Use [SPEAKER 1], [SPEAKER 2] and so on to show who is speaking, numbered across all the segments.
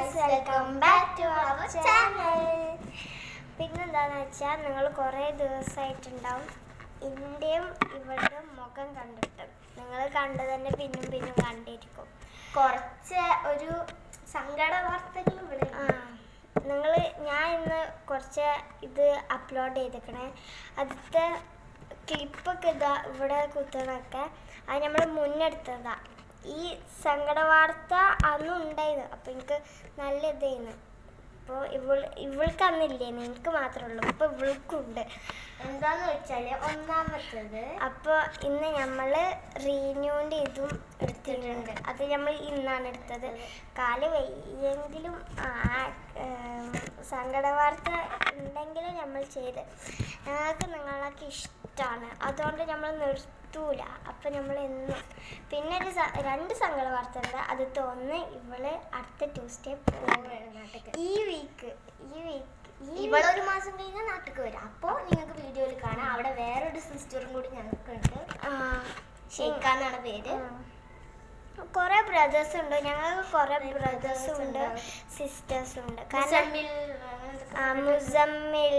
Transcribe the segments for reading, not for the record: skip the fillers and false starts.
[SPEAKER 1] Guys, welcome back to our channel. പിന്നെന്താണെന്ന് വെച്ചാൽ നിങ്ങൾ കുറേ ദിവസമായിട്ടുണ്ടാവും ഇന്ത്യയും ഇവരുടെ മുഖം കണ്ടിട്ട്. നിങ്ങൾ കണ്ടു തന്നെ പിന്നും കണ്ടിരിക്കും.
[SPEAKER 2] കുറച്ച് ഒരു സങ്കട വാർത്തകൾ ഇവിടെ.
[SPEAKER 1] ഞാൻ ഇന്ന് കുറച്ച് ഇത് അപ്ലോഡ് ചെയ്തേക്കണേ. അതിലത്തെ ക്ലിപ്പൊക്കെ ഇതാ ഇവിടെ കുത്തണൊക്കെ അത് നമ്മൾ മുന്നെടുത്തതാണ്. ഈ സങ്കട വാർത്ത അന്നും ഉണ്ടായിരുന്നു. അപ്പോൾ എനിക്ക് നല്ല ഇതായിരുന്നു. അപ്പോൾ ഇവൾക്ക് അന്നില്ലേന്ന്, എനിക്ക് മാത്രമേ ഉള്ളൂ. അപ്പോൾ ഇവൾക്കുണ്ട്.
[SPEAKER 2] എന്താന്ന് വെച്ചാൽ ഒന്നാമത്തത്,
[SPEAKER 1] അപ്പോൾ ഇന്ന് നമ്മൾ റീന്യൂവിൻ്റെ ഇതും എടുത്തിട്ടുണ്ട്. അത് നമ്മൾ ഇന്നാണ് എടുത്തത്. കാല് വയ്യെങ്കിലും സങ്കട വാർത്ത ഉണ്ടെങ്കിലും നമ്മൾ ചെയ്ത്. ഞങ്ങൾക്ക് നിങ്ങളൊക്കെ ഇഷ്ടമാണ്, അതുകൊണ്ട് നമ്മൾ നിർത്തൂല. അപ്പം നമ്മൾ എന്നും പിന്നെ രണ്ട് സങ്കട വാർത്ത ഉണ്ട്. അത് തോന്നുന്നു ഇവള് അടുത്ത ട്യൂസ്ഡേ
[SPEAKER 2] നാട്ടിലേക്ക്
[SPEAKER 1] ഈ വീക്ക്
[SPEAKER 2] ഇവിടെ ഒരു മാസം കഴിഞ്ഞാൽ നാട്ടിലേക്ക് വരും. അപ്പോൾ നിങ്ങൾക്ക് വീഡിയോയിൽ കാണാം. അവിടെ വേറൊരു സിസ്റ്ററും കൂടി ഞങ്ങൾക്കുണ്ട്. ഷെയ്ഖാന്നാണ് പേര്.
[SPEAKER 1] കുറേ ബ്രദേഴ്സ് ഉണ്ട്. ഞങ്ങൾക്ക് കുറേ ബ്രദേഴ്സും ഉണ്ട്, സിസ്റ്റേഴ്സും ഉണ്ട്. മുസമ്മിൽ,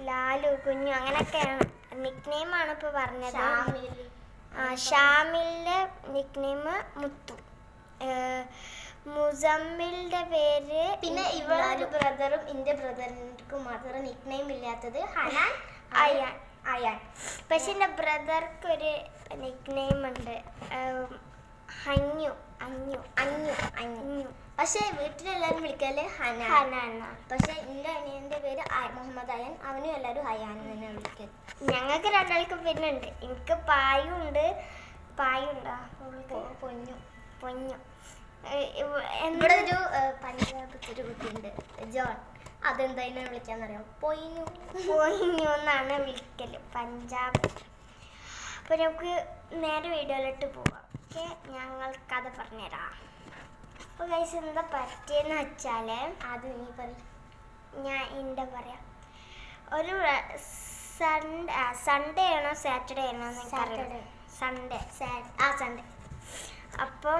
[SPEAKER 1] ലാലു, കുഞ്ഞു അങ്ങനെയൊക്കെയാണ് നിക് നെയിമാണ് ഇപ്പോൾ പറഞ്ഞത്. ഷാമിലിൻ്റെ നിക് നെയിം മുത്തു, മുസമ്മിലിൻ്റെ പേര്.
[SPEAKER 2] പിന്നെ ഇവളൊരു ബ്രദറും എൻ്റെ ബ്രദറിനും മാത്രം നിക് നെയിം ഇല്ലാത്തത് ഹനാൻ, അയാൻ.
[SPEAKER 1] പക്ഷെ എൻ്റെ ബ്രദർക്ക് ഒരു നിക് നെയിം ഉണ്ട്, അഞ്ഞു.
[SPEAKER 2] പക്ഷെ വീട്ടിലെല്ലാരും വിളിക്കല്
[SPEAKER 1] ഹനാൻ.
[SPEAKER 2] പക്ഷെ എൻ്റെ അനിയന്റെ പേര് മുഹമ്മദ് അയൻ. അവനും എല്ലാരും അയാൻ തന്നെ വിളിക്കല്.
[SPEAKER 1] ഞങ്ങൾക്ക് രണ്ടാൾക്കും പിന്നെ ഉണ്ട്. എനിക്ക് പായുണ്ട്. പൊന്നു.
[SPEAKER 2] ഇവിടെ ഒരു പഞ്ചാബത്ത് ഒരു കുട്ടിയുണ്ട്, ജോൺ. അതെന്തായാലും വിളിക്കാന്നറിയാം, പൊന്നു
[SPEAKER 1] എന്നാണ് വിളിക്കല്, പഞ്ചാബ്. അപ്പോൾ നമുക്ക് നേരെ വീഡിയോയിലോട്ട് പോവാം. ഓക്കെ, ഞങ്ങൾ കഥ പറഞ്ഞുതരാം. അപ്പോൾ ഗൈസ്, എന്താ പറ്റിയെന്ന് വെച്ചാൽ
[SPEAKER 2] അത് നീ പറയും,
[SPEAKER 1] ഞാൻ എൻ്റെ പറയാം. ഒരു സൺഡേ ആണോ സാറ്റർഡേ ആണോ സൺഡേ. അപ്പോൾ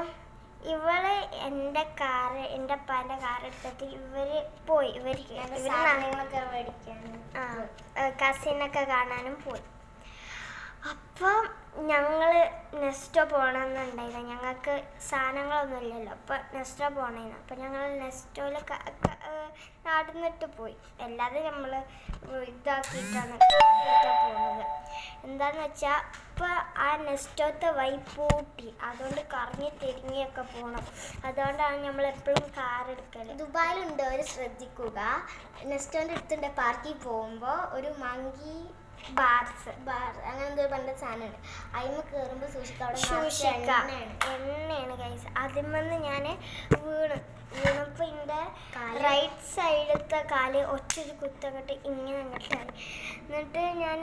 [SPEAKER 1] ഇവള് എൻ്റെ അപ്പാൻ്റെ കാർ എടുത്തിട്ട്
[SPEAKER 2] സാധനങ്ങളൊക്കെ മേടിക്കാൻ
[SPEAKER 1] കസിനൊക്കെ കാണാനും പോയി. അപ്പം ഞങ്ങൾ നെസ്റ്റോ പോകണമെന്നുണ്ടായിരുന്നു. ഞങ്ങൾക്ക് സാധനങ്ങളൊന്നും ഇല്ലല്ലോ. അപ്പം നെസ്റ്റോ പോകണമായിരുന്നു. അപ്പം ഞങ്ങൾ നെസ്റ്റോയിൽ നടന്നിട്ട് പോയി. അല്ലാതെ നമ്മൾ ഇതാക്കിയിട്ടാണ് പോകുന്നത്. എന്താണെന്ന് വെച്ചാൽ ഇപ്പം ആ നെസ്റ്റോത്തെ വഴി പൂട്ടി, അതുകൊണ്ട് കറങ്ങി തിരിഞ്ഞൊക്കെ പോകണം. അതുകൊണ്ടാണ് നമ്മൾ എപ്പോഴും കാർ എടുക്കൽ.
[SPEAKER 2] ദുബായിലുണ്ട്, ഒരു ശ്രദ്ധിക്കുക. നെസ്റ്റോൻ്റെ അടുത്തുണ്ട്. പാർക്കിൽ പോകുമ്പോൾ ഒരു മങ്കി ബാർ അങ്ങനെ എന്തോ പണ്ട സാധനമുണ്ട്. അതിന് കയറുമ്പോൾ
[SPEAKER 1] സൂക്ഷിക്കാം. എണ്ണയാണ് ഗൈസ്. അതിന്മേന്ന് ഞാൻ വീണപ്പോൾ എൻ്റെ റൈറ്റ് സൈഡത്തെ കാല് ഒറ്റൊരു കുത്തങ്ങോട്ട് ഇങ്ങനെ അങ്ങോട്ടായി. എന്നിട്ട് ഞാൻ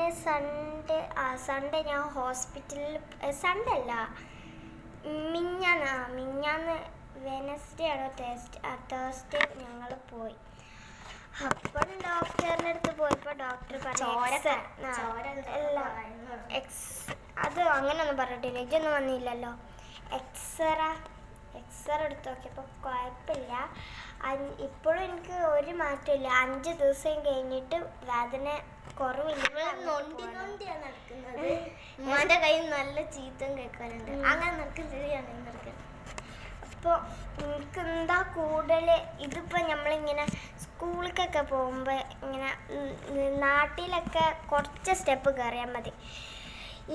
[SPEAKER 1] സൺഡേ ഞാൻ ഹോസ്പിറ്റലിൽ, സൺഡേ അല്ല മിഞ്ഞാന്ന് വെനസ്ഡേ ആണോ തേഴ്സ്ഡേ ഞങ്ങൾ പോയി. അപ്പം ഡോക്ടറിൻ്റെ അടുത്ത് പോയപ്പോൾ ഡോക്ടർ അത് അങ്ങനെയൊന്നും പറഞ്ഞിട്ടില്ല, ഇതൊന്നും വന്നില്ലല്ലോ. എക്സ്റേ എടുത്ത് നോക്കിയപ്പോൾ കുഴപ്പമില്ല. ഇപ്പോഴും എനിക്ക് ഒരു മാറ്റമില്ല. 5 ദിവസം കഴിഞ്ഞിട്ട് വേദന കുറവില്ല.
[SPEAKER 2] നൊണ്ടിയാണ് നടക്കുന്നത്. ഉമ്മാൻ്റെ കയ്യിൽ നല്ല ചീത്തം കേൾക്കാറുണ്ട്. അങ്ങനെ നടക്കുന്നത്.
[SPEAKER 1] അപ്പോൾ എനിക്ക് എന്താ കൂടുതൽ ഇതിപ്പോൾ നമ്മളിങ്ങനെ സ്കൂളിലേക്കൊക്കെ പോകുമ്പോൾ ഇങ്ങനെ നാട്ടിലൊക്കെ കുറച്ച് സ്റ്റെപ്പ് കയറിയാൽ മതി.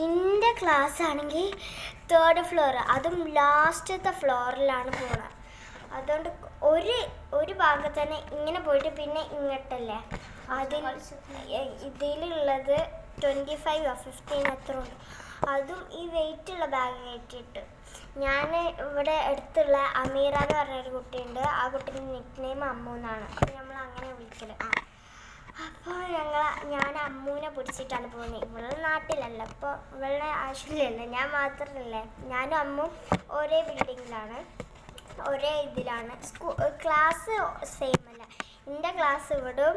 [SPEAKER 1] എൻ്റെ ക്ലാസ് ആണെങ്കിൽ 3rd ഫ്ലോർ, അതും ലാസ്റ്റത്തെ ഫ്ലോറിലാണ് പോകുന്നത്. അതുകൊണ്ട് ഒരു ഭാഗത്ത് തന്നെ ഇങ്ങനെ പോയിട്ട് പിന്നെ ഇങ്ങോട്ടല്ലേ. ഇതിലുള്ളത് 25 or 15 അത്ര ഉണ്ട്. അതും ഈ വെയിറ്റുള്ള ബാഗ് കയറ്റിയിട്ട്. ഞാൻ ഇവിടെ അടുത്തുള്ള അമീറ എന്ന് പറഞ്ഞൊരു കുട്ടിയുണ്ട്. ആ കുട്ടീൻ്റെ നിക് നെയിം അമ്മു എന്നാണ്. അപ്പോൾ നമ്മൾ അങ്ങനെ വിളിക്കല്. അപ്പോൾ ഞാൻ അമ്മൂനെ പിടിച്ചിട്ടാണ് പോകുന്നത്. ഇവള് നാട്ടിലല്ല, അപ്പോൾ ഇവളുടെ ആവശ്യമില്ലല്ലോ, ഞാൻ മാത്രമല്ലേ. ഞാനും അമ്മും ഒരേ ബിൽഡിങ്ങിലാണ്, ഒരേ ഇതിലാണ്. ക്ലാസ് സെയിം അല്ല. എൻ്റെ ക്ലാസ് ഇവിടും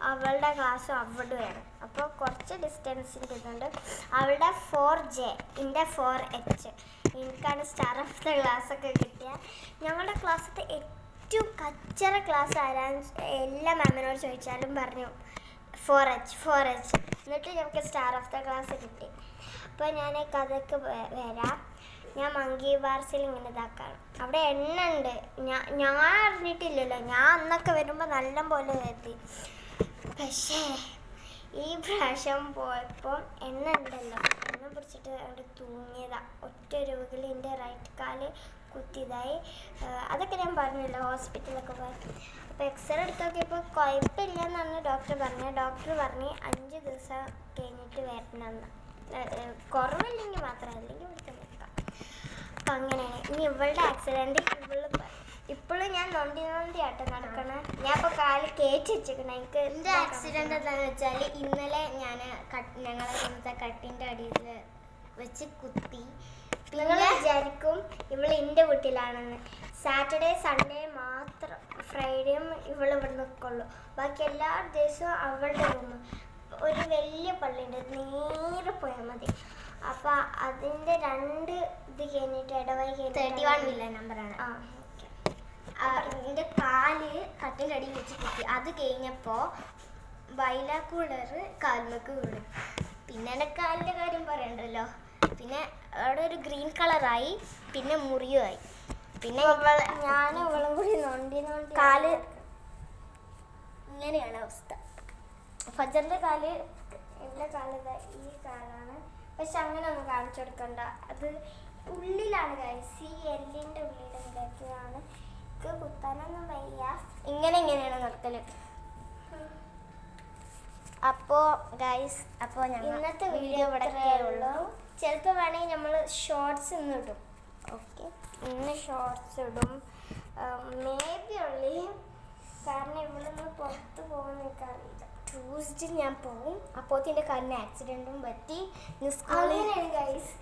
[SPEAKER 1] അവളുടെ ക്ലാസ്സും അവിടെയാണ്. അപ്പോൾ കുറച്ച് ഡിസ്റ്റൻസിൻ്റെ ഇതുണ്ട്. അവളുടെ 4J, എൻ്റെ 4H. എനിക്കാണ് സ്റ്റാർ ഓഫ് ദ ക്ലാസ്സൊക്കെ കിട്ടിയ. ഞങ്ങളുടെ ക്ലാസ്സിൽ ഏറ്റവും കച്ചറ ക്ലാസ് ആരാൻ എല്ലാ മാമിനോട് ചോദിച്ചാലും പറഞ്ഞു 4H. എന്നിട്ട് ഞങ്ങൾക്ക് സ്റ്റാർ ഓഫ് ദ ക്ലാസ് കിട്ടി. അപ്പോൾ ഞാൻ കഥയ്ക്ക് വരാം. ഞാൻ മങ്കി ബാർസിൽ ഇങ്ങനെ ഇതാക്കാണ്. അവിടെ എണ്ണ ഉണ്ട്. ഞാൻ അറിഞ്ഞിട്ടില്ലല്ലോ. ഞാൻ അന്നൊക്കെ വരുമ്പോൾ നല്ല പോലെ കരുതി. പക്ഷേ ഈ പ്രാവശ്യം പോയപ്പോൾ എണ്ണ ഉണ്ടല്ലോ, എണ്ണ പിടിച്ചിട്ട് അവിടെ തൂങ്ങിയതാ. ഒറ്റ രൂപയിൽ എൻ്റെ റൈറ്റ് കാല് കുത്തിയതായി. അതൊക്കെ ഞാൻ പറഞ്ഞില്ല, ഹോസ്പിറ്റലൊക്കെ പോയി. അപ്പോൾ എക്സ്റേ എടുത്ത് നോക്കിയപ്പോൾ കുഴപ്പമില്ല എന്നാണ് ഡോക്ടർ പറഞ്ഞത്. ഡോക്ടർ പറഞ്ഞ് 5 ദിവസം കഴിഞ്ഞിട്ട് വരണമെന്ന്. കുറവില്ലെങ്കിൽ മാത്രമേ, അല്ലെങ്കിൽ വിളിക്കാൻ നിൽക്കാം. അപ്പം അങ്ങനെയാണ്. ഇനി ഇവളുടെ ആക്സിഡൻറ്റ് ഇപ്പോഴും ഞാൻ നൊണ്ടിയാട്ടോ നടക്കണേ. ഞാൻ ഇപ്പോൾ കാല് കയറ്റി വെച്ചിരിക്കണം. എനിക്ക്
[SPEAKER 2] എൻ്റെ ആക്സിഡൻറ്റ് എന്താണെന്ന് വെച്ചാൽ ഇന്നലെ ഞാൻ ഞങ്ങളെ ഇന്നത്തെ കട്ടിൻ്റെ അടിയിൽ വെച്ച് കുത്തി.
[SPEAKER 1] നിങ്ങൾ വിചാരിക്കും ഇവൾ എൻ്റെ വീട്ടിലാണെന്ന്. സാറ്റർഡേ സൺഡേ മാത്രം, ഫ്രൈഡേയും ഇവൾ ഇവിടെ നിൽക്കുള്ളൂ. ബാക്കി എല്ലാ ദിവസവും അവളുടെ റൂം. ഒരു വലിയ പള്ളിയുണ്ട്, നേരെ പോയാൽ മതി. അപ്പം അതിൻ്റെ 2 ഇത് കഴിഞ്ഞിട്ട് ഇടവഴി
[SPEAKER 2] 31 വില്ല നമ്പറാണ്.
[SPEAKER 1] ആ
[SPEAKER 2] എൻ്റെ കാല് കട്ടിൻ്റെ അടിയിൽ വെച്ച് കുത്തി. അത് കഴിഞ്ഞപ്പോൾ ബൈലാക്കുളർ കാൽമക്ക് വീണു. പിന്നെ എൻ്റെ കാലിൻ്റെ കാര്യം പറയണ്ടല്ലോ. പിന്നെ അവിടെ ഒരു ഗ്രീൻ കളറായി, പിന്നെ മുറിയുമായി. പിന്നെ
[SPEAKER 1] ഞാനും ഇവളും കൂടി നോണ്ടി
[SPEAKER 2] കാല് ഇങ്ങനെയാണ് അവസ്ഥ. ഫജറിൻ്റെ കാല്
[SPEAKER 1] എൻ്റെ കാലത ഈ കാലാണ്. പക്ഷെ അങ്ങനെ ഒന്നും കാണിച്ചു കൊടുക്കണ്ട, അത് ഉള്ളിലാണ് ഗൈസ്. ഈ എല്ലിൻ്റെ ഉള്ളിലുണ്ടാക്കിയതാണ്. എനിക്ക് കുത്താനൊന്നും വയ്യ.
[SPEAKER 2] ഇങ്ങനെയാണ് നിർത്തല്. അപ്പോൾ ഗൈസ്, അപ്പോൾ
[SPEAKER 1] ഇന്നത്തെ വീഡിയോ ഇവിടെ ഉള്ളൂ. ചിലപ്പോൾ വേണമെങ്കിൽ നമ്മൾ ഷോർട്സ് ഇന്ന് ഇടും. ഓക്കെ, ഇന്ന് ഷോർട്സ് ഇടും. മേ ബി ഉള്ളി, കാരണം ഇവിടുന്ന് പുറത്ത് പോകുന്ന എനിക്കറിയില്ല.
[SPEAKER 2] ട്യൂസ്ഡേ ഞാൻ പോവും. അപ്പോഴത്തെ കാലിന് ആക്സിഡൻറ്റും പറ്റി.
[SPEAKER 1] അങ്ങനെയാണ് ഗൈസ്.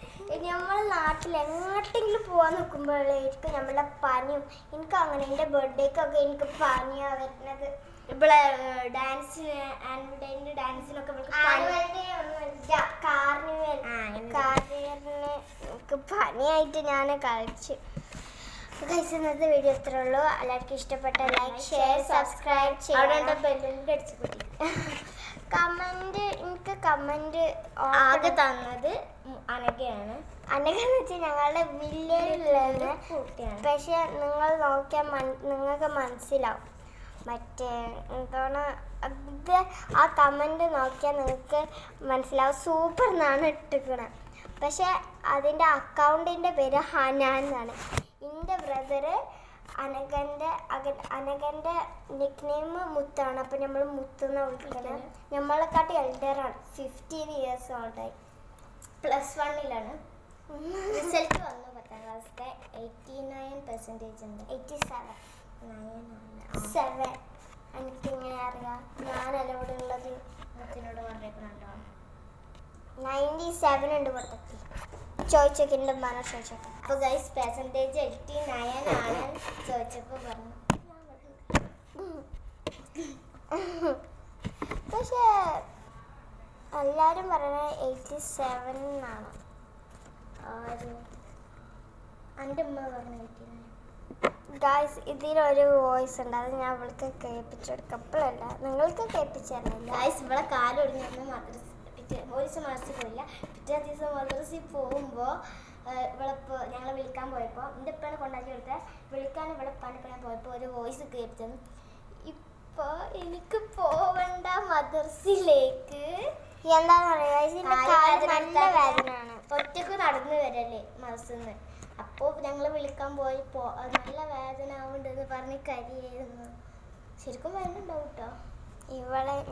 [SPEAKER 1] നമ്മൾ നാട്ടിൽ എങ്ങോട്ടെങ്കിലും പോകാൻ നിൽക്കുമ്പോഴായിരിക്കും നമ്മളുടെ പനിയും. എനിക്ക് അങ്ങനെ എൻ്റെ ബർത്ത്ഡേക്കൊക്കെ എനിക്ക് പനിയാണ് വരുന്നത്.
[SPEAKER 2] ഇവിടെ ഡാൻസിന് ആനുവൽ ഡാൻസിനൊക്കെ
[SPEAKER 1] കാറിന് എനിക്ക് പനിയായിട്ട് ഞാൻ കളിച്ചു. ഗൈസ്, ഇന്നത്തെ വീഡിയോ ഇത്രേ ഉള്ളൂ. എല്ലാവർക്കും ഇഷ്ടപ്പെട്ട ലൈക്ക്, ഷെയർ, സബ്സ്ക്രൈബ് ചെയ്യണം. കമൻറ്റ്, എനിക്ക് കമൻറ്റ്
[SPEAKER 2] ആകെ തന്നത് അനഘയാണ്.
[SPEAKER 1] അനഘെന്ന് വെച്ചാൽ ഞങ്ങളുടെ വില്ലേജിലുള്ള
[SPEAKER 2] കുട്ടിയാണ്.
[SPEAKER 1] പക്ഷെ നിങ്ങൾ നോക്കിയാൽ നിങ്ങൾക്ക് മനസ്സിലാവും. മറ്റേ എന്താണ് അത്, ആ കമൻറ്റ് നോക്കിയാൽ നിങ്ങൾക്ക് മനസ്സിലാവും. സൂപ്പർ എന്നാണ് ഇട്ടിരിക്കണത്. പക്ഷെ അതിൻ്റെ അക്കൗണ്ടിൻ്റെ പേര് ഹനാൻ എന്നാണ്. എൻ്റെ ബ്രദറ് അനഘൻ്റെ നിക് നെയിം മുത്താണ്. അപ്പം നമ്മൾ മുത്തെന്ന് വിളിക്കണം. നമ്മളെക്കാട്ടി എൽഡറാണ്. 15 years ഓൾഡായി.
[SPEAKER 2] +1 റിസൾട്ട് വന്നു. 10ാം ക്ലാസ്സിലെ 89% ഉണ്ട്.
[SPEAKER 1] 87 എനിക്കിങ്ങനെ അറിയാം. ഞാനല്ല ഇവിടെ ഉള്ളത്.
[SPEAKER 2] മുത്തിനോട് പറഞ്ഞേക്കുന്നുണ്ടോ?
[SPEAKER 1] 97 ഉണ്ട് പുറത്തെത്തി. ചോദിച്ചോക്കെ എൻ്റെ മനസ്സ് ചോദിച്ചോക്കെ.
[SPEAKER 2] അപ്പോൾ ഗൈസ് പെർസെൻറ്റേജ് 89 ആണ് ചോദിച്ചപ്പോൾ പറഞ്ഞു.
[SPEAKER 1] പക്ഷേ എല്ലാവരും പറയണത് 87 എന്നാണ്.
[SPEAKER 2] എൻ്റെ ഉമ്മ പറഞ്ഞു 89.
[SPEAKER 1] ഗായ്സ്, ഇതിലൊരു വോയിസ് ഉണ്ട്. അത് ഞാൻ അവൾക്ക് കേൾപ്പിച്ചെടുക്കും. അപ്പോഴല്ല, നിങ്ങൾക്ക് കേൾപ്പിച്ചു തരുന്നില്ല.
[SPEAKER 2] ഗൈസ്, ഇവിടെ കാലൊടിഞ്ഞ് നമ്മൾ മദ്രസ ഒരു ദിവസം മദ്രസയിൽ പോയില്ല. പിറ്റേ ദിവസം മദ്രസയിൽ പോകുമ്പോൾ ഇവളിപ്പോൾ ഞങ്ങളെ വിളിക്കാൻ പോയപ്പോൾ എൻ്റെ ഉപ്പനെ കൊണ്ടാക്കി കൊടുത്താൽ വിളിക്കാൻ ഇവിടെ പണിപ്പണി പോയപ്പോൾ ഒരു വോയിസ് കേൾപ്പിച്ചത്. ഇപ്പോൾ എനിക്ക് പോവണ്ട മദ്രസയിലേക്ക്.
[SPEAKER 1] എന്താണെന്ന് പറയുക, നല്ല വേദനയാണ്.
[SPEAKER 2] ഒറ്റക്ക് നടന്നു വരല്ലേ മദ്രസന്ന്. അപ്പോൾ ഞങ്ങൾ വിളിക്കാൻ പോയപ്പോൾ നല്ല വേദന ആവുന്നുണ്ടെന്ന് പറഞ്ഞ് കരിയായിരുന്നു. ശരിക്കും വേദന ഉണ്ടാവും കേട്ടോ.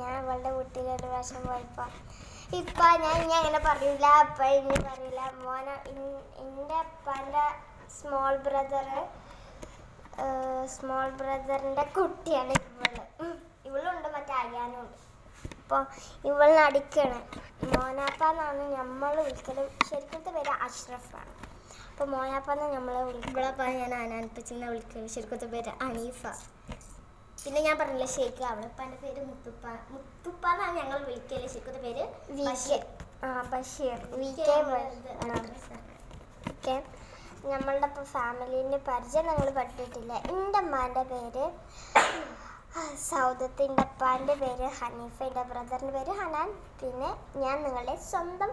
[SPEAKER 1] ഞാൻ ഇവളുടെ വീട്ടിലൊരു പ്രാവശ്യം പോയപ്പോൾ ഞാൻ ഇനി അങ്ങനെ പറയൂല. അപ്പം ഇനി പറയൂല. എൻ്റെ അപ്പൻ്റെ സ്മോൾ ബ്രദറിൻ്റെ കുട്ടിയാണ് ഇവളുണ്ട്, മറ്റേ അയ്യാനും ഉണ്ട്. അപ്പോൾ ഇവളിനെ അടിക്കണം. മോനാപ്പാന്നാണ് നമ്മൾ വിളിക്കൽ. ശരിക്കത്തെ പേര് അഷ്റഫാണ്. അപ്പോൾ മോനാപ്പാന്ന് നമ്മളെ വിളിക്കും.
[SPEAKER 2] ഇവളപ്പം ഞാൻ അനാൻപ്പച്ചെന്ന് വിളിക്കൽ. ശരിക്കത്തെ പേര് അനീഫ. പിന്നെ ഞാൻ പറഞ്ഞില്ല ഷേക്ക്, അവളിപ്പൻ്റെ പേര് മുത്തുപ്പ എന്നാണ് ഞങ്ങൾ വിളിക്കല്. ശരിക്കത്തെ പേര്
[SPEAKER 1] ബഷീർ. നമ്മളുടെ ഇപ്പോൾ ഫാമിലീൻ്റെ പരിചയം നിങ്ങൾ പഠിച്ചിട്ടില്ല. എൻ്റെ അമ്മാൻ്റെ പേര് സൗദത്ത്, എൻ്റെ അപ്പാൻ്റെ പേര് ഹനീഫ, എൻ്റെ ബ്രദറിൻ്റെ പേര് ഹനാൻ, പിന്നെ ഞാൻ നിങ്ങളുടെ സ്വന്തം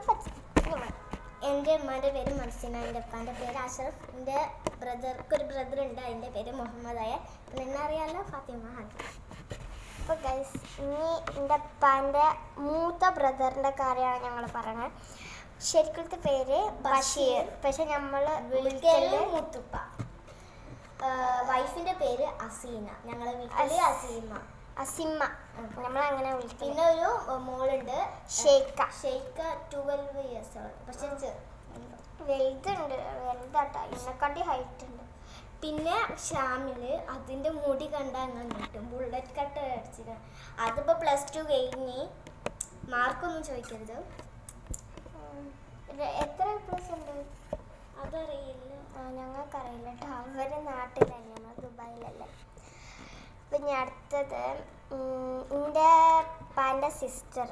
[SPEAKER 2] എൻ്റെ അമ്മാൻ്റെ പേര് മൻസിന, എൻ്റെ അപ്പാൻ്റെ പേര് അഷറഫ്, എൻ്റെ ബ്രദർക്കൊരു ബ്രദറുണ്ട്, അതിൻ്റെ പേര് മുഹമ്മദായ, പിന്നെ എന്നെ അറിയാമല്ലോ ഫാത്തിമ ഹാജി.
[SPEAKER 1] അപ്പോൾ ഗൈസ് ഇനി എൻ്റെ അപ്പാൻ്റെ മൂത്ത ബ്രദറിൻ്റെ കാര്യമാണ് ഞങ്ങൾ പറയുന്നത്. ശരിക്കുളത്തെ പേര് ബഷീർ, പക്ഷെ നമ്മൾ
[SPEAKER 2] വിളിക്കല് മുത്തുപ്പ. വൈഫിൻ്റെ പേര് അസീന, ഞങ്ങളെ വീട്ടിൽ
[SPEAKER 1] അസിമ്മ, നമ്മളങ്ങനെ വിളിക്കും.
[SPEAKER 2] പിന്നെ ഒരു മോളുണ്ട്
[SPEAKER 1] ഷെയ്ക്ക
[SPEAKER 2] 12 years old, പക്ഷെ
[SPEAKER 1] വലുതാട്ടോ, ഇതിനെക്കാട്ടി ഹൈറ്റ് ഉണ്ട്.
[SPEAKER 2] പിന്നെ ഷാമില് അതിൻ്റെ മുടി കണ്ടാൽ അങ്ങനെ കിട്ടും, ബുള്ളറ്റ് കട്ട് അടിച്ചിട്ട്. അതിപ്പോൾ +2 കഴിഞ്ഞ്, മാർക്കൊന്നും ചോദിക്കരുത്.
[SPEAKER 1] എത്ര പ്ലസ് ഉണ്ട്
[SPEAKER 2] അതറിയില്ല,
[SPEAKER 1] ഞങ്ങൾക്കറിയില്ല കേട്ടോ. അവർ നാട്ടിലല്ലേ, നമ്മൾ ദുബായിലല്ലേ. പിന്നെ അടുത്തത് എൻ്റെ പാൻ്റെ സിസ്റ്റർ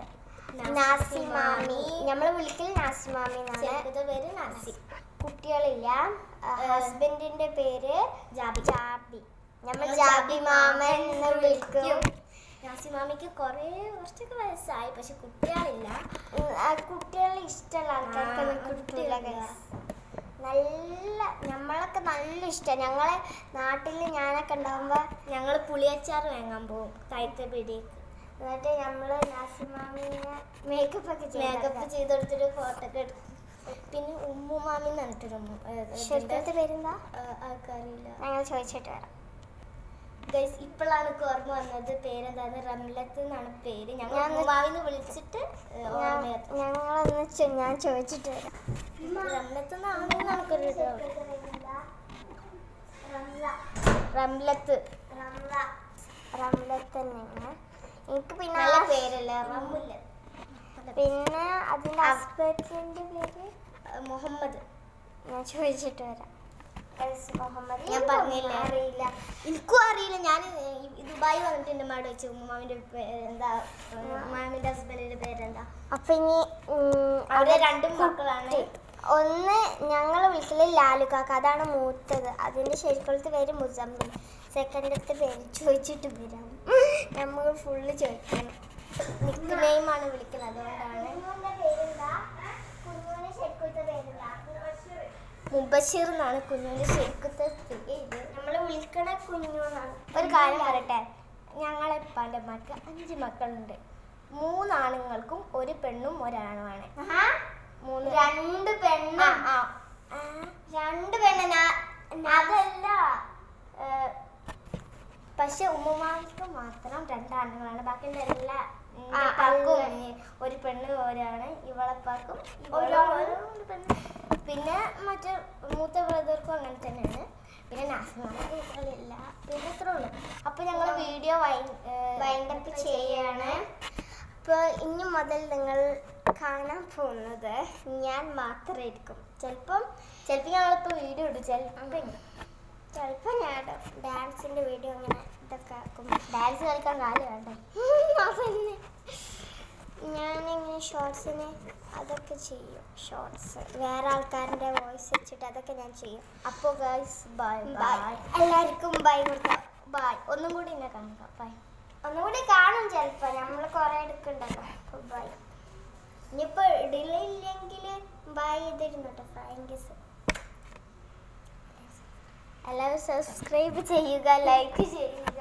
[SPEAKER 1] നാസിമാമി, നമ്മൾ വിളിക്കൽ നാസിമാമി എന്നാണ്.
[SPEAKER 2] പേര് നാസി.
[SPEAKER 1] കുട്ടികളില്ല. ഹസ്ബൻഡിൻ്റെ പേര് ജാബി, നമ്മൾ ജാബി മാമൻ എന്ന് വിളിക്കും.
[SPEAKER 2] നാസിമാമിക്ക് കുറച്ചൊക്കെ വയസ്സായി, പക്ഷെ കുട്ടികളില്ല.
[SPEAKER 1] കുട്ടികളെ ഇഷ്ടമുള്ള ആൾക്കാർക്കൊന്നും കിട്ടില്ല. നമ്മളൊക്കെ നല്ല ഇഷ്ടമാണ്. ഞങ്ങളെ നാട്ടിൽ ഞാനൊക്കെ ഉണ്ടാകുമ്പോൾ
[SPEAKER 2] ഞങ്ങൾ പുളിയച്ചാർ വാങ്ങാൻ പോകും കൈത്തെ പിടിക്ക്.
[SPEAKER 1] എന്നിട്ട് നമ്മൾ നാസിമാമിനെ മേക്കപ്പ്
[SPEAKER 2] ചെയ്ത് കൊടുത്തിട്ട് ഫോട്ടോ ഒക്കെ എടുക്കും. പിന്നെ ഉമ്മുമാമി എന്ന് പറഞ്ഞിട്ടൊരു
[SPEAKER 1] ശരിക്കത്തെ പേരെന്താ
[SPEAKER 2] ആൾക്കാരില്ല,
[SPEAKER 1] ഞങ്ങൾ ചോദിച്ചിട്ട് വരാം.
[SPEAKER 2] ഗൈസ് ഇപ്പോഴാണ് എനിക്ക് ഓർമ്മ വന്നത്, പേരെന്താന്ന് റംലത്ത് എന്നാണ് പേര്. ഞങ്ങൾ ഉമ്മുമാവിന്ന് വിളിച്ചിട്ട്
[SPEAKER 1] ഞാൻ ചോദിച്ചിട്ട് വരാം.
[SPEAKER 2] റംലത്ത് എന്നാണെന്ന് നമുക്കൊരു റംലത്ത്
[SPEAKER 1] തന്നെയാണ് എനിക്ക്. പിന്നെ
[SPEAKER 2] നല്ല പേരല്ലേ റമുല്ല.
[SPEAKER 1] പിന്നെ അതിൻ്റെ ഹസ്ബൻഡിൻ്റെ പേര്
[SPEAKER 2] മുഹമ്മദ്.
[SPEAKER 1] ഞാൻ ചോദിച്ചിട്ട് വരാം. മുഹമ്മദ്
[SPEAKER 2] ഞാൻ പറഞ്ഞില്ല,
[SPEAKER 1] അറിയില്ല,
[SPEAKER 2] എനിക്കും അറിയില്ല. ഞാൻ ദുബായി വന്നിട്ട് എൻ്റെ മാട് വെച്ചു ഉമ്മാമിൻ്റെ പേരെന്താ, ഉമ്മാമിൻ്റെ ഹസ്ബൻഡിൻ്റെ പേരെന്താ.
[SPEAKER 1] അപ്പൊ ഇനി
[SPEAKER 2] അവിടെ 2 മക്കളാണ്.
[SPEAKER 1] ഒന്ന് ഞങ്ങൾ വിളിക്കല് ലാലുക്കാക്ക, അതാണ് മൂത്തത്. അതിൻ്റെ ശരിക്കുളത്തെ പേര് മുസമ്മിൽ. സെക്കൻഡത്തെ പേര് ചോദിച്ചിട്ട് വരാം, നമ്മൾ ഫുള്ള് ചോദിക്കണം.
[SPEAKER 2] നിക്ക് നെയിമാണ് വിളിക്കുന്നത്, അതുകൊണ്ടാണ്. മുബഷീർ എന്നാണ് കുഞ്ഞുവിൻ്റെ ശരിക്കത്തെ പേര്.
[SPEAKER 1] നമ്മൾ വിളിക്കണ കുഞ്ഞു എന്നാണ്.
[SPEAKER 2] ഒരു കാര്യം പറയട്ടെ, ഞങ്ങളെ ഉപ്പാൻ്റെ അമ്മക്ക് 5 മക്കളുണ്ട്. 3 ആണുങ്ങൾക്കും 1 പെണ്ണും 1 ആണുമാണ്.
[SPEAKER 1] 2 പെണ്ണ്. 2 പെണ്ണ്
[SPEAKER 2] അതല്ല, പക്ഷെ ഉമ്മുമാർക്ക് മാത്രം 2 ആണുങ്ങളാണ്. ബാക്കിയുള്ള എല്ലാ ഉപ്പാക്കും 1 പെണ്ണ് 1 ആണ്, ഇവളപ്പാക്കും 1 പെണ്ണ്. പിന്നെ മറ്റേ മൂത്ത ബ്രദർക്കും അങ്ങനെ തന്നെയാണ്. പിന്നെ നാസിമാരില്ല. പിന്നെ അത്രേ ഉള്ളൂ. അപ്പോൾ ഞങ്ങൾ വീഡിയോ
[SPEAKER 1] വൈൻഡപ്പ് ചെയ്യാണ്. അപ്പോൾ ഇനി മുതൽ നിങ്ങൾ കാണാൻ പോകുന്നത് ഞാൻ മാത്രമായിരിക്കും. ചിലപ്പോൾ
[SPEAKER 2] ഞങ്ങളിപ്പോൾ വീഡിയോ ഇടും,
[SPEAKER 1] ചിലപ്പോൾ ഞാൻ ഡാൻസിൻ്റെ വീഡിയോ അങ്ങനെ ഇതൊക്കെ ആക്കും.
[SPEAKER 2] ഡാൻസ് കളിക്കാൻ കാലം വേണ്ടേ.
[SPEAKER 1] അതന്നെ ഞാനിങ്ങനെ ഷോർട്സിന് അതൊക്കെ ചെയ്യും. ഷോർട്സ് വേറെ ആൾക്കാരുടെ വോയിസ് വെച്ചിട്ട് അതൊക്കെ ഞാൻ ചെയ്യും.
[SPEAKER 2] അപ്പോൾ ഗൈസ് ബൈ
[SPEAKER 1] ബൈ. എല്ലാവർക്കും ബൈ കൊടുക്കാം.
[SPEAKER 2] ബൈ. ഒന്നും കൂടി എന്നെ കാണുക. ബൈ.
[SPEAKER 1] ഒന്നുകൂടി കാണും ചിലപ്പോൾ, നമ്മൾ കുറേ എടുക്കണ്ടല്ലോ. ബൈ. ഇനിയിപ്പോൾ ഇടയില്ലെങ്കിൽ ബൈ ചെയ്തിരുന്നു കേട്ടോ ഫ്രാങ്കിസ്.
[SPEAKER 2] എല്ലാവരും സബ്സ്ക്രൈബ് ചെയ്യുക, ലൈക്ക് ചെയ്യുക,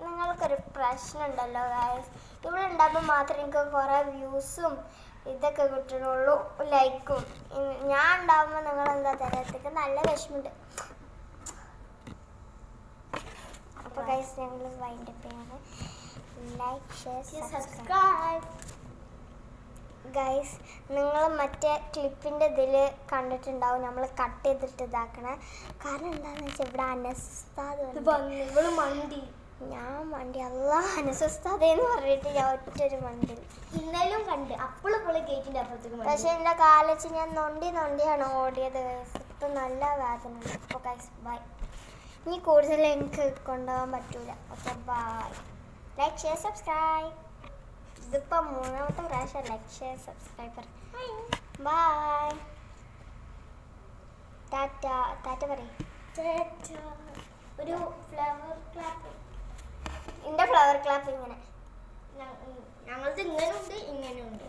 [SPEAKER 1] നിങ്ങൾക്കൊരു പ്രശ്നം ഉണ്ടല്ലോ ഗായ്സ്, ഇവിടെ ഉണ്ടാകുമ്പോൾ മാത്രമേ എനിക്ക് കുറേ വ്യൂസും ഇതൊക്കെ കിട്ടണുള്ളൂ, ലൈക്കും. ഞാൻ ഉണ്ടാകുമ്പോൾ നിങ്ങൾ എന്താ തരത്തേക്ക് നല്ല വിഷമമുണ്ട്. അപ്പോൾ ഗൈസ് ഞങ്ങൾ വൈൻഡപ്പ് ചെയ്യാണ്. Like, share, subscribe. ഗൈസ് നിങ്ങൾ മറ്റേ ക്ലിപ്പിൻ്റെ ഇതിൽ കണ്ടിട്ടുണ്ടാവും, നമ്മൾ കട്ട് ചെയ്തിട്ട് ഇതാക്കണേ. കാരണം എന്താണെന്ന് വെച്ചാൽ ഇവിടെ
[SPEAKER 2] ഇവള് മണ്ടി,
[SPEAKER 1] ഞാൻ മണ്ടി അനസ്വസ്ഥതയെന്ന് പറഞ്ഞിട്ട് ഞാൻ ഒറ്റൊരു മണ്ടി
[SPEAKER 2] ഇന്നലും കണ്ട് അപ്പോൾ ഗേറ്റിൻ്റെ അപ്പുറത്തേക്ക്.
[SPEAKER 1] പക്ഷെ എൻ്റെ കാലച്ച് ഞാൻ നൊണ്ടിയാണ് ഓടിയത് ഗൈസ്. ഇപ്പം നല്ല വേദന ഉണ്ട്. അപ്പോൾ ഗൈസ് ബൈ. ഇനി കൂടുതൽ എനിക്ക് കൊണ്ടുപോകാൻ പറ്റൂല. അപ്പോൾ ബൈ. Like, share, subscribe. ഇതിപ്പോൾ 3ാമത്തെ പ്രാവശ്യം like, share, subscriber. Bye. Tata tata പറയും.
[SPEAKER 2] ഒരു ഫ്ലവർ ക്ലാപ്പ്.
[SPEAKER 1] എൻ്റെ ഫ്ലവർ ക്ലാപ്പ് ഇങ്ങനെ.
[SPEAKER 2] ഞങ്ങളത് ഇങ്ങനെ ഉണ്ട് ഇങ്ങനെ ഉണ്ട്.